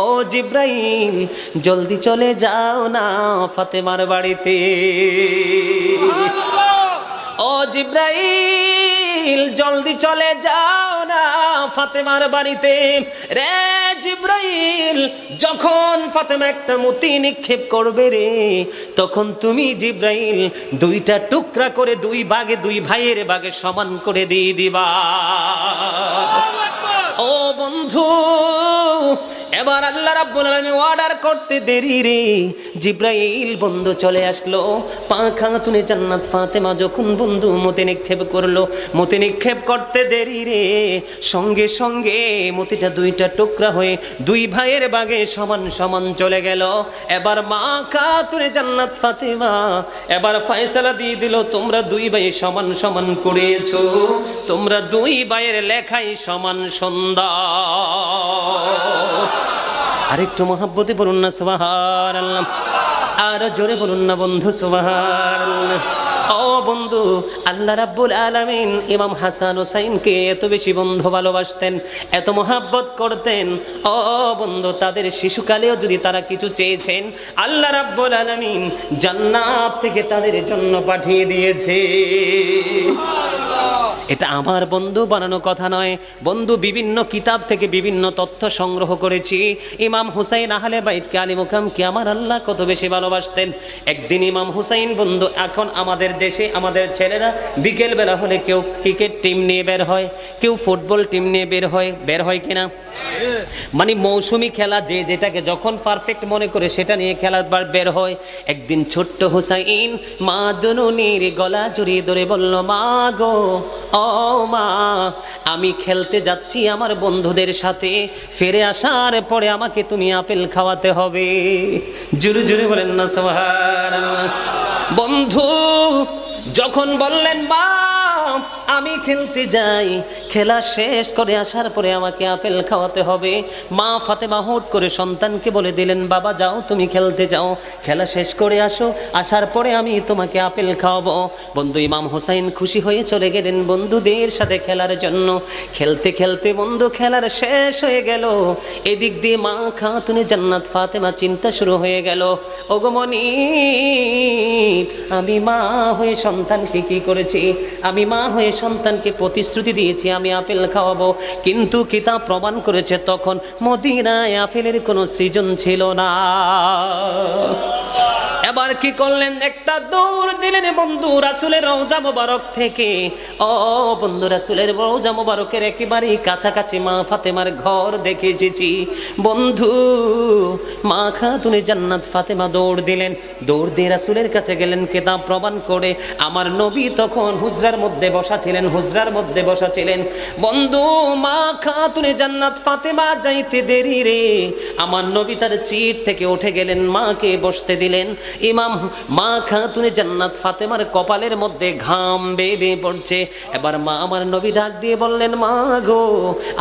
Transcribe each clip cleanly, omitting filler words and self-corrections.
ও জিব্রাইল, জলদি চলে যাও না ফাতেমার বাড়িতে। ও জিব্রাইল, জলদি চলে যাও না ফাতেমার বাড়িতে। রে জিব্রাইল, যখন ফাতেমা একটা মতি নিক্ষেপ করবে রে, তখন তুমি জিব্রাইল দুইটা টুকরা করে দুই ভাগে, দুই ভাইয়ের ভাগে সমান করে দিয়ে দিবা। ও বন্ধু, এবার আল্লাহ রাব্বুল আলামিন অর্ডার করতে দেরি রে, জিব্রাইল বন্ধু চলে আসলো। খাতুনে জান্নাত ফাতেমা যখন বন্ধু মতি নিক্ষেপ করলো, মতি নিক্ষেপ করতে দেরি রে, সঙ্গে সঙ্গে মতিটা দুইটা টুকরা হয়ে দুই ভাইয়ের ভাগে সমান সমান চলে গেল। এবার মা খাতুনে জান্নাত ফাতেমা এবার ফয়সালা দিয়ে দিল, তোমরা দুই ভাই সমান সমান করেছো, তোমরা দুই ভাইয়ের লেখাই সমান সুন্দর। আরেকটু মহাব্বতে বলুন না সুবহানাল্লাহ, আর জোরে বলুন না বন্ধু সুবহানাল্লাহ। ও বন্ধু, আল্লাহ রাব্বুল আলামিন ইমাম হাসান হুসাইনকে এত বেশি বন্ধু ভালোবাসতেন, এত মহাব্বত করতেন। ও বন্ধু, তাদের শিশুকালেও যদি তারা কিছু চেয়েছেন, আল্লাহ রাব্বুল আলামিন জান্নাত থেকে তাদের জন্য পাঠিয়ে দিয়েছে। এটা আমার বন্ধু বানানো কথা নয় বন্ধু, বিভিন্ন কিতাব থেকে বিভিন্ন তথ্য সংগ্রহ করেছি। ইমাম হুসাইন আহলে বাইতকে আলী মুকামকে আমার আল্লাহ কত বেশি ভালোবাসতেন। একদিন ইমাম হুসাইন বন্ধু, এখন আমাদের দেশে আমাদের ছেলেরা বিকেল বেলা হলে কেউ ক্রিকেট টিম নিয়ে বের হয়, কেউ ফুটবল টিম নিয়ে বের হয় কিনা, মানে মৌসুমি খেলা যে যেটাকে যখন পারফেক্ট মনে করে সেটা নিয়ে খেলাবার বের হয়। একদিন ছোট্ট হুসাইন মা দুনুনির গলা জড়িয়ে ধরে বলল, মা গো, ও মা, আমি খেলতে যাচ্ছি আমার বন্ধুদের সাথে, ফিরে আসার পরে আমাকে তুমি আপেল খাওয়াতে হবে। জোরে জোরে বলেন না সুবহানাল্লাহ। বন্ধু যখন বললেন, মা আমি খেলতে যাই, খেলা শেষ করে আসার পরে আমাকে আপেল খাওয়াতে হবে, মা ফাতেমা হুট করে সন্তানকে বলে দিলেন, বাবা যাও তুমি খেলতে যাও, খেলা শেষ করে আসো, আসার পরে আমি তোমাকে আপেল খাওয়াবো। বন্ধু ইমাম হুসাইন খুশি হয়ে চলে গেলেন বন্ধুদের সাথে খেলার জন্য। খেলতে খেলতে বন্ধু খেলার শেষ হয়ে গেল। এদিক দিয়ে মা খাতুনে জান্নাত ফাতেমা চিন্তা শুরু হয়ে গেল, ওগো মনি, আমি মা হয়ে সন্তানকে কি করেছি, আমি মা হয়ে সন্তানকে প্রতিশ্রুতি দিয়েছি আমি আপেল খাওয়াবো, কিন্তু কিতাব প্রমাণ করেছে তখন মদিনায় আপেলের কোনো সৃজন ছিল না। এবার কি করলেন, একটা দৌড় দিলেন বন্ধু রাসূলের রওজা মোবারক থেকে। ও বন্ধু, রাসূলের রওজা মোবারকের একেবারেই কাছাকাছি মা ফাতেমার ঘর দেখে এসেছি। বন্ধু মা খাতুনে জান্নাত ফাতেমা দৌড় দিলেন, দৌড় দিয়ে রাসূলের কাছে গেলেন কিতাব প্রমাণ করে। আমার নবী তখন হুজরার মধ্যে বসা ছিলেন, হুজরার মধ্যে বসা ছিলেন। বন্ধু মা খাতুনে জান্নাত ফাতেমা যাইতে দেরি রে, আমার নবী তার চিট থেকে উঠে গেলেন, মাকে বসতে দিলেন। ইমাম মা খাতুনে জান্নাত ফাতেমার কপালের মধ্যে ঘাম বেয়ে বেয়ে পড়ছে। এবার মা আমার নবী ডাক দিয়ে বললেন, মা গো,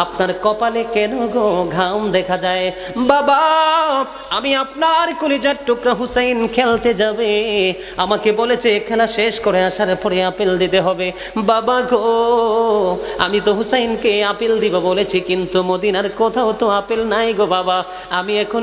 আপনার কপালে কেন গো ঘাম দেখা যায়? বাবা, আমি আপনার কলিজার টুকরা হুসাইন খেলতে যাবে, আমাকে বলেছে খেলা শেষ করে আসার পরে আপেল দিতে হবে। বাবা গো, আমি তো হুসাইনকে আপেল দিব বলেছি, কিন্তু মদিনার কোথাও তো আপেল নাই গো বাবা, আমি এখন